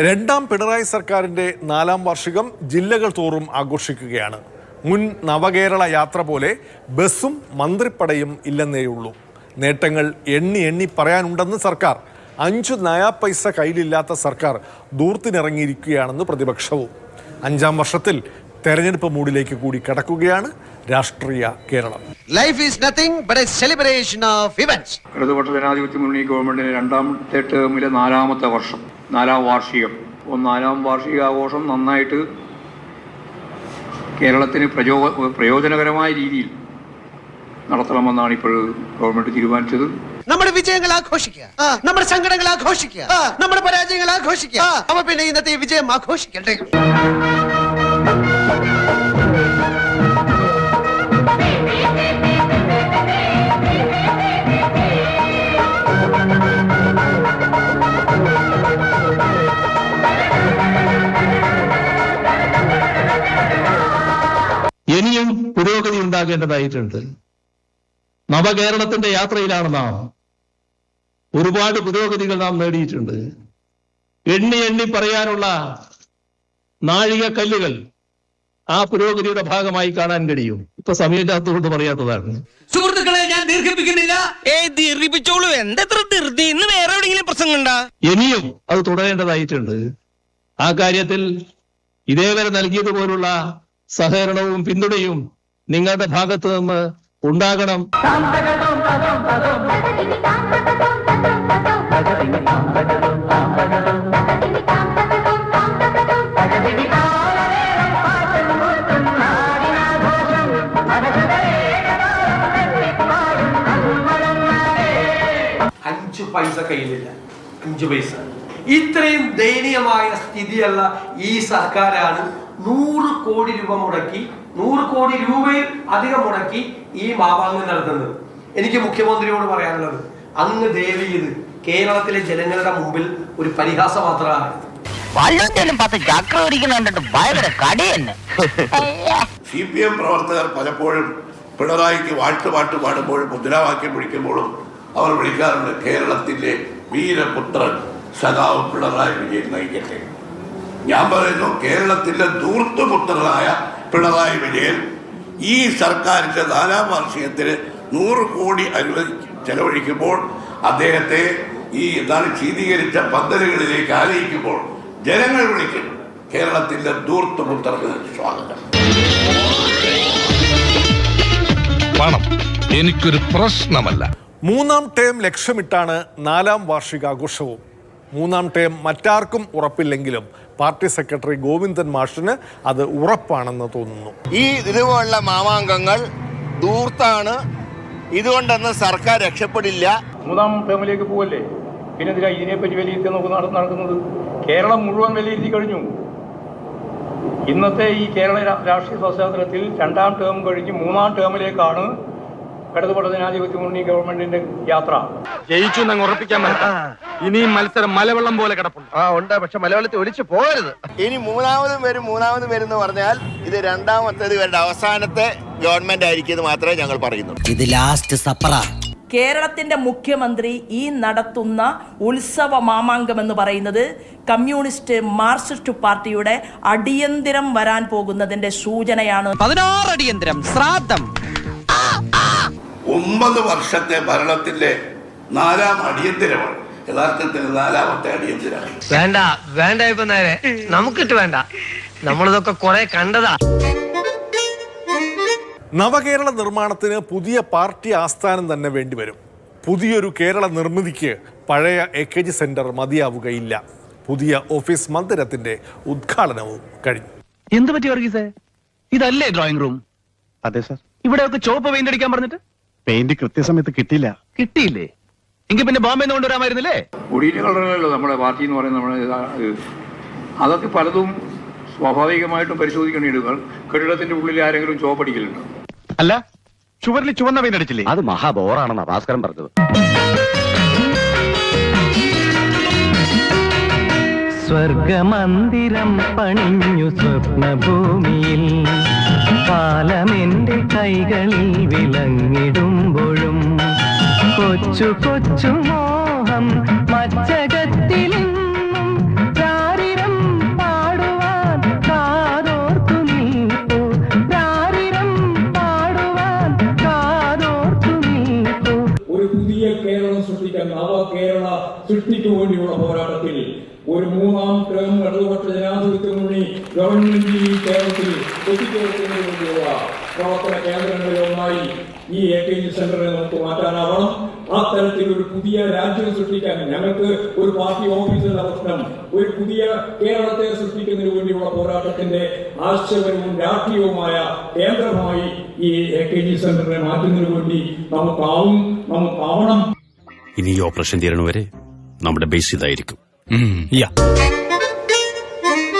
രണ്ടാം പിണറായി സർക്കാരിൻ്റെ 4ാം വാർഷികം ജില്ലകൾ തോറും ആഘോഷിക്കുകയാണ്. മുൻ നവകേരള യാത്ര പോലെ ബസ്സും മന്ത്രിപ്പടയും ഇല്ലെന്നേയുള്ളൂ. നേട്ടങ്ങൾ എണ്ണി പറയാനുണ്ടെന്ന് സർക്കാർ. 5 നയാ പൈസ കയ്യിലില്ലാത്ത സർക്കാർ ദൂർത്തിനിറങ്ങിയിരിക്കുകയാണെന്ന് പ്രതിപക്ഷവും. 5ാം വർഷത്തിൽ തെരഞ്ഞെടുപ്പ് മൂഡിലേക്ക് കൂടി കടക്കുകയാണ് രാഷ്ട്രീയ Keralam. Life is nothing but a celebration of events. ഇടതുപക്ഷ ജനാധിപത്യ മുന്നണി ഗവൺമെന്റിന്റെ രണ്ടാമത്തെ ടേമിലെ 4ാമത്തെ വർഷം, 4ാം വാർഷികം. 4ാം വാർഷികാഘോഷം നന്നായിട്ട് കേരളത്തിന് പ്രയോജനകരമായ രീതിയിൽ നടത്തണമെന്നാണ് ഇപ്പോൾ ഗവൺമെന്റ് തീരുമാനിച്ചത്. നമ്മുടെ വിജയങ്ങൾ ആഘോഷിക്കുക, നമ്മുടെ സങ്കടങ്ങൾ ആഘോഷിക്കുക, നമ്മുടെ പരാജയങ്ങൾ ആഘോഷിക്കുക. അപ്പൊ പിന്നെ ഇന്നത്തെ വിജയം ആഘോഷിക്കട്ടെ. ഇനിയും പുരോഗതി ഉണ്ടാകേണ്ടതായിട്ടുണ്ട്. നവകേരളത്തിന്റെ യാത്രയിലാണ് നാം. ഒരുപാട് പുരോഗതികൾ നാം നേടിയിട്ടുണ്ട്. എണ്ണി പറയാനുള്ള നാഴികക്കല്ലുകൾ ആ പുരോഗതിയുടെ ഭാഗമായി കാണാൻ കഴിയും. ഇപ്പൊ സമയമില്ലാത്തതുകൊണ്ട് പറയാത്തതാണ്. സുഹൃത്തുക്കളെ, ഞാൻ ദീർഘിപ്പിക്കുന്നില്ല. ദീർഘിപ്പിച്ചോളൂ. എന്തെത്ര ധൃതി? ഇന്ന് വേറെ എവിടെയെങ്കിലും പ്രസംഗമുണ്ടാ? ഇനിയും അത് തുടരേണ്ടതായിട്ടുണ്ട്. ആ കാര്യത്തിൽ ഇതേവരെ നൽകിയതുപോലുള്ള സഹകരണവും പിന്തുണയും നിങ്ങളുടെ ഭാഗത്ത് നിന്ന് ഉണ്ടാകണം. അഞ്ച് പൈസ കയ്യിലില്ല. 5 പൈസ. ഇത്രയും ദയനീയമായ സ്ഥിതിയുള്ള ഈ സർക്കാരാണ് 100 കോടി രൂപ മുടക്കി, 100 കോടി രൂപയിൽ അധികം മുടക്കി ഈ മാവാങ്ങൽ നടത്തുന്നത്. എനിക്ക് മുഖ്യമന്ത്രിയോട് പറയാനുള്ളത്, അങ്ങ് ദയവ് ചെയ്ത് കേരളത്തിലെ ജനങ്ങളുടെ മുമ്പിൽ ഒരു പരിഹാസപാത്രമാണ്. CPM പ്രവർത്തകർ പലപ്പോഴും പിണറായിക്ക് വാഴ്ത്തുപാട്ട് പാടുമ്പോഴും മുദ്രാവാക്യം വിളിക്കുമ്പോഴും അവർ വിളിക്കാറുണ്ട്, കേരളത്തിലെ വീരപുത്രൻ സഖാവ് പിണറായി വിജയൻ നയിക്കട്ടെ. ഞാൻ പറയുന്നു, കേരളത്തിലെ ധൂർത്തുപുത്രനായ പിണറായി വിജയൻ ഈ സർക്കാരിൻ്റെ 4ാം വാർഷികത്തിന് 100 കോടി ചെലവഴിക്കുമ്പോൾ അദ്ദേഹത്തെ ഈ ശീതീകരിച്ച പദ്ധതികളിലേക്ക് ആനയിക്കുമ്പോൾ ജനങ്ങൾ വിളിക്കും, കേരളത്തിൻ്റെ ധൂർത്തുപുത്രന് സ്വാഗതം. പണം എനിക്കൊരു പ്രശ്നമല്ല. 3ാം ടേം ലക്ഷ്യമിട്ടാണ് 4ാം വാർഷികാഘോഷവും. 3ാം ടേം മറ്റാർക്കും ഉറപ്പില്ലെങ്കിലും പാർട്ടി സെക്രട്ടറി ഗോവിന്ദൻ മാഷിന് അത് ഉറപ്പാണെന്ന് തോന്നുന്നു. ഈ ഇതുപോലുള്ള മാമാങ്കങ്ങൾ ദൂർത്താണ്. ഇതുകൊണ്ടൊന്നും സർക്കാർ രക്ഷപ്പെടില്ല. 3ാം ടേമിലേക്ക് പോവല്ലേ, പിന്നെ ഇതിനെപ്പറ്റി വിലയിരുത്തി നടക്കുന്നത്? കേരളം മുഴുവൻ വിലയിരുത്തി കഴിഞ്ഞു. ഇന്നത്തെ ഈ കേരള രാഷ്ട്രീയ പശ്ചാത്തലത്തിൽ 2ാം ടേം കഴിഞ്ഞ് 3ാം ടേമിലേക്കാണ് ഇടതുപക്ഷ ജനാധിപത്യ മുന്നണി ഗവൺമെന്റിന്റെ യാത്ര. ജയിച്ചു എന്നങ്ങ് ഉറപ്പിക്കാൻ പറ്റാ. ഇനിയും മത്സരം മലവെള്ളം പോലെ കിടപ്പുണ്ട്. ഉണ്ട്, പക്ഷെ മലയാളത്തിൽ ഒലിച്ചു പോകരുത്. ഇനി മൂന്നാമതും വരും എന്ന് പറഞ്ഞാൽ ഇത് 2ാമത്തേത് ഇവരുടെ അവസാനത്തെ ഗവൺമെന്റ് ആയിരിക്കും മാത്രമേ ഞങ്ങൾ പറയുന്നുള്ളൂ. ഇത് ലാസ്റ്റ് സപ്പറ. കേരളത്തിന്റെ മുഖ്യമന്ത്രി ഈ നടത്തുന്ന ഉത്സവ മാമാങ്കം എന്ന് പറയുന്നത് കമ്മ്യൂണിസ്റ്റ് മാർക്സിസ്റ്റ് പാർട്ടിയുടെ അടിയന്തരം വരാൻ പോകുന്നതിന്റെ സൂചനയാണ്. 16 അടിയന്തരം ശ്രാദ്ധം. 9 വർഷത്തെ ഭരണത്തിന്റെ 4ാം അടിയന്തരമാണ്. യഥാർത്ഥത്തിൽ 4ാമത്തെ അടിയന്തരമാണ്. വേണ്ട ഇപ്പൊ നേരെ നമുക്കിട്ട് വേണ്ട. നമ്മളിതൊക്കെ കുറെ കണ്ടതാ. നവകേരള നിർമ്മാണത്തിന് പുതിയ പാർട്ടി ആസ്ഥാനം തന്നെ വേണ്ടിവരും. പുതിയൊരു കേരള നിർമ്മിതിക്ക് പഴയ AKG സെന്റർ മതിയാവുകയില്ല. പുതിയ ഓഫീസ് മന്ദിരത്തിന്റെ ഉദ്ഘാടനവും കഴിഞ്ഞു. എന്ത് പറ്റി വർഗീസേ? ഇതല്ലേ ഡ്രോയിങ് റൂം? അതെ സാർ. ഇവിടെയൊക്കെ ചോപ്പ് പെയിന്റ് അടിക്കാൻ പറഞ്ഞിട്ട് പെയിന്റ് കൃത്യസമയത്ത് കിട്ടിയില്ലേ? എങ്കിൽ പിന്നെ ബോംബെ കൊണ്ടുവരാമായിരുന്നില്ലേ? ഒടിയൻ കളറല്ലോ നമ്മുടെ പാർട്ടി എന്ന് പറയുന്നത്. അതൊക്കെ പലതും സ്വാഭാവികമായിട്ടും പരിശോധിക്കേണ്ടി. കെട്ടിടത്തിന്റെ ഉള്ളിൽ ആരെങ്കിലും ചോപ്പടിക്കലുണ്ടോ? അല്ല, ചുവരിൽ ചുവന്ന പെയിന്റ് അടിച്ചില്ലേ? അത് മഹാബോറാണെന്നാ ഭാസ്കരൻ പറഞ്ഞത്. സ്വർഗമന്ദിരം പണിഞ്ഞു സ്വപ്നഭൂമിയിൽ, കാലമെന്റെ കൈകളിൽ വിളങ്ങിടുമ്പോഴും കൊച്ചു കൊച്ചു മോഹം മച്ചകത്തിലെന്നും പുതിയ കേരളം സൃഷ്ടിക്കാൻ, നവകേരള സൃഷ്ടിക്കു വേണ്ടിയുള്ള പോരാട്ടത്തിൽ ഒരു മൂന്നാം ടേം ഇടതുപക്ഷ ജനാധിപത്യ മുന്നണി ഗവൺമെന്റ് ഈ കേരളത്തിൽ എത്തിച്ചേർക്കുന്നതിന് വേണ്ടിയുള്ള പ്രവർത്തന കേന്ദ്രങ്ങളിലൊന്നായി ഈ AKG സെന്ററിനെ നമുക്ക് മാറ്റാനാവണം. ആ തരത്തിൽ ഒരു പുതിയ രാജ്യം സൃഷ്ടിക്കാൻ ഞങ്ങൾക്ക് ഒരു പാർട്ടി ഓഫീസിന്റെ പ്രശ്നം, ഒരു പുതിയ കേരളത്തെ സൃഷ്ടിക്കുന്നതിന് വേണ്ടിയുള്ള പോരാട്ടത്തിന്റെ ആശയപരവും രാഷ്ട്രീയവുമായ കേന്ദ്രമായി ഈ AKG സെന്ററിനെ മാറ്റുന്നതിന് വേണ്ടി നമുക്കാവണം. ഇനി ഈ ഓപ്പറേഷൻ തീരണവരെ നമ്മുടെ ബേസ് ഇതായിരിക്കും.